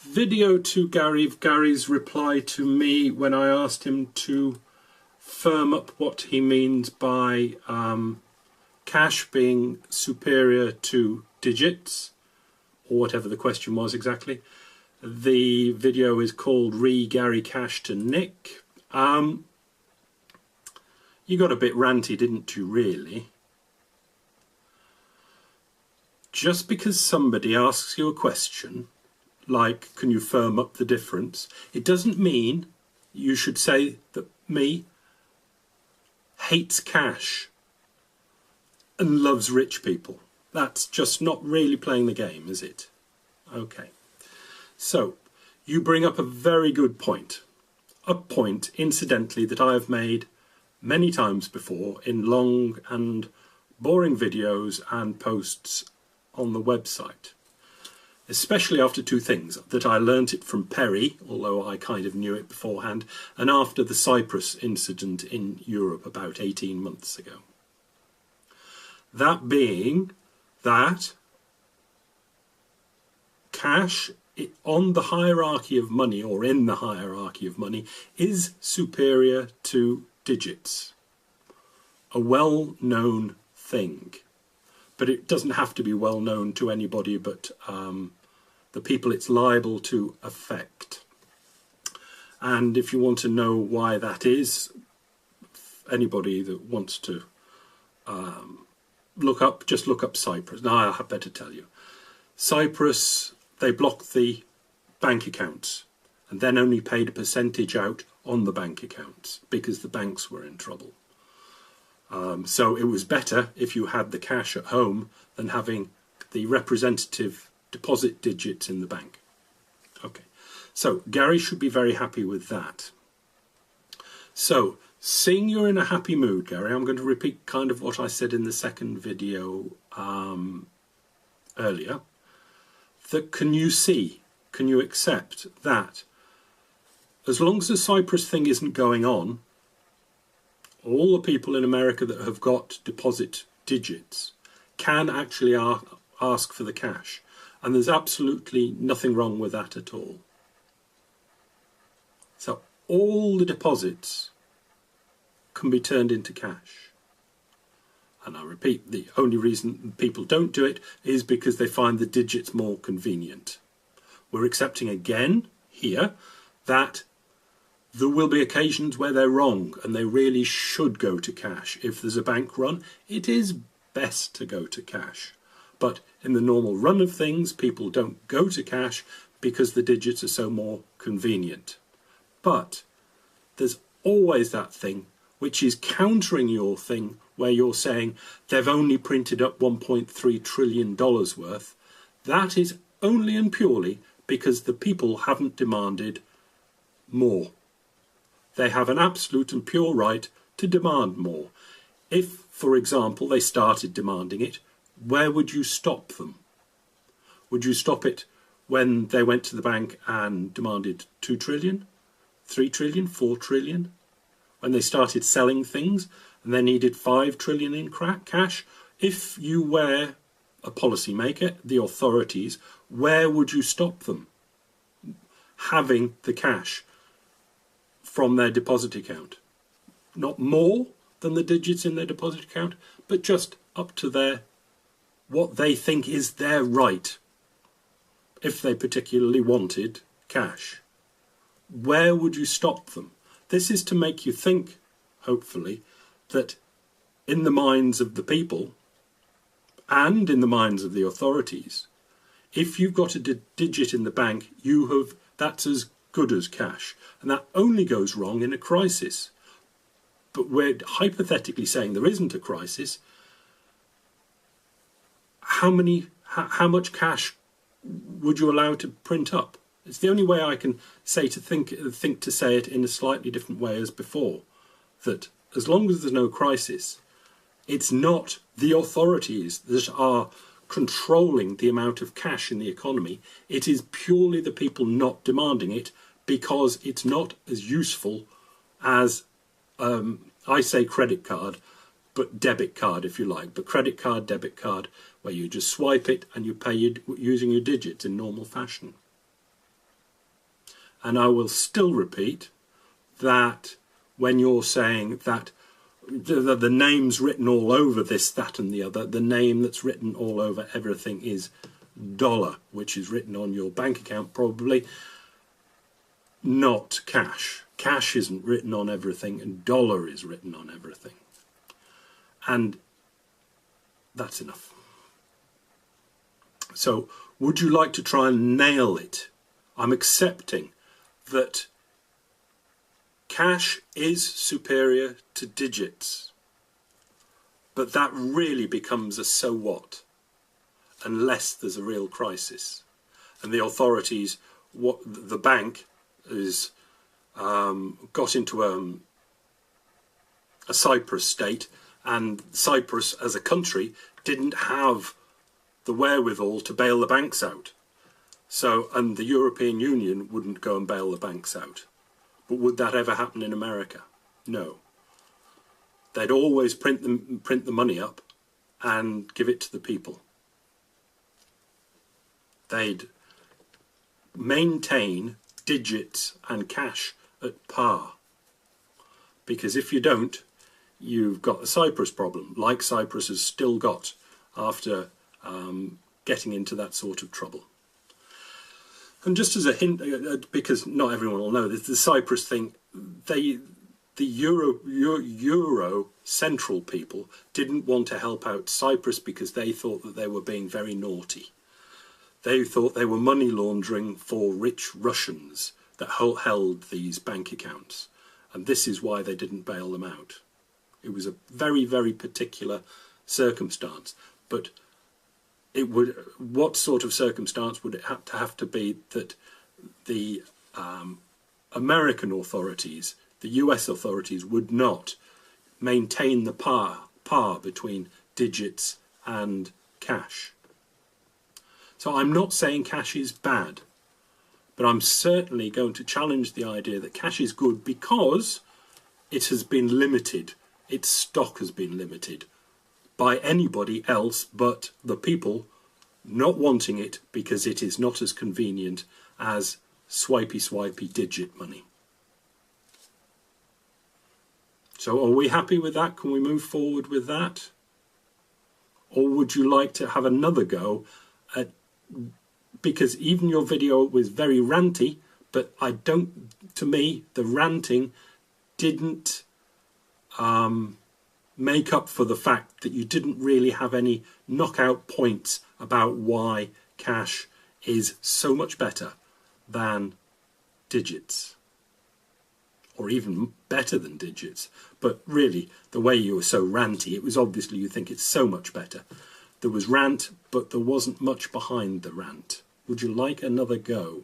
video to Gary's reply to me when I asked him to firm up what he means by cash being superior to digits, or whatever the question was exactly. The video is called Gary Cash to Nick. You got a bit ranty, didn't you, really? Just because somebody asks you a question, like, can you firm up the difference, it doesn't mean you should say that me hates cash and loves rich people. That's just not really playing the game, is it? Okay. So, you bring up a very good point. A point, incidentally, that I have made many times before in long and boring videos and posts on the website. Especially after two things, that I learnt it from Perry, although I kind of knew it beforehand, and after the Cyprus incident in Europe about 18 months ago. That being that cash on the hierarchy of money, or in the hierarchy of money, is superior to digits. A well-known thing. But it doesn't have to be well known to anybody but the people it's liable to affect. And if you want to know why that is, anybody that wants to just look up Cyprus. Now I had better tell you. Cyprus, they blocked the bank accounts and then only paid a percentage out on the bank accounts because the banks were in trouble. So it was better if you had the cash at home than having the representative deposit digits in the bank. Okay, so Gary should be very happy with that. So, seeing you're in a happy mood, Gary, I'm going to repeat kind of what I said in the second video earlier. That can you accept that as long as the Cyprus thing isn't going on, all the people in America that have got deposit digits can actually ask for the cash. And there's absolutely nothing wrong with that at all. So all the deposits can be turned into cash. And I repeat, the only reason people don't do it is because they find the digits more convenient. We're accepting again here that there will be occasions where they're wrong and they really should go to cash. If there's a bank run, it is best to go to cash. But in the normal run of things, people don't go to cash because the digits are so more convenient. But there's always that thing which is countering your thing where you're saying they've only printed up $1.3 trillion worth. That is only and purely because the people haven't demanded more. They have an absolute and pure right to demand more. If, for example, they started demanding it, where would you stop them? Would you stop it when they went to the bank and demanded 2 trillion, 3 trillion, 4 trillion? When they started selling things and they needed 5 trillion in cash? If you were a policymaker, the authorities, where would you stop them having the cash from their deposit account? Not more than the digits in their deposit account, but just up to what they think is their right, if they particularly wanted cash. Where would you stop them? This is to make you think, hopefully, that in the minds of the people and in the minds of the authorities, if you've got a digit in the bank, that's as good as cash. And that only goes wrong in a crisis. But we're hypothetically saying there isn't a crisis. How much cash would you allow to print up? It's the only way I can say think to say it in a slightly different way as before. That as long as there's no crisis, it's not the authorities that are controlling the amount of cash in the economy. It is purely the people not demanding it because it's not as useful as, I say credit card, but debit card if you like. But credit card, debit card, where you just swipe it and you pay using your digits in normal fashion. And I will still repeat that when you're saying that the name's written all over this, that and the other, the name that's written all over everything is dollar, which is written on your bank account probably, not cash. Cash isn't written on everything, and dollar is written on everything. And that's enough. So, would you like to try and nail it? I'm accepting that cash is superior to digits, but that really becomes a so what, unless there's a real crisis. And the authorities, the bank is got into a Cyprus state, and Cyprus as a country didn't have the wherewithal to bail the banks out. So, and the European Union wouldn't go and bail the banks out. But would that ever happen in America? No. They'd always print the money up and give it to the people. They'd maintain digits and cash at par. Because if you don't, you've got the Cyprus problem, like Cyprus has still got after getting into that sort of trouble. And just as a hint, because not everyone will know this, the Cyprus thing, the Euro central people didn't want to help out Cyprus because they thought that they were being very naughty. They thought they were money laundering for rich Russians that held these bank accounts. And this is why they didn't bail them out. It was a very, very particular circumstance. But what sort of circumstance would it have to be that the American authorities, the US authorities, would not maintain the par between digits and cash? So I'm not saying cash is bad, but I'm certainly going to challenge the idea that cash is good because it has been limited. Its stock has been limited by anybody else but the people not wanting it because it is not as convenient as swipey digit money. So are we happy with that? Can we move forward with that? Or would you like to have another go at, because even your video was very ranty, but to me, the ranting didn't make up for the fact that you didn't really have any knockout points about why cash is so much better than digits, or even better than digits. But really, the way you were so ranty, it was obviously you think it's so much better. There was rant, but there wasn't much behind the rant. Would you like another go?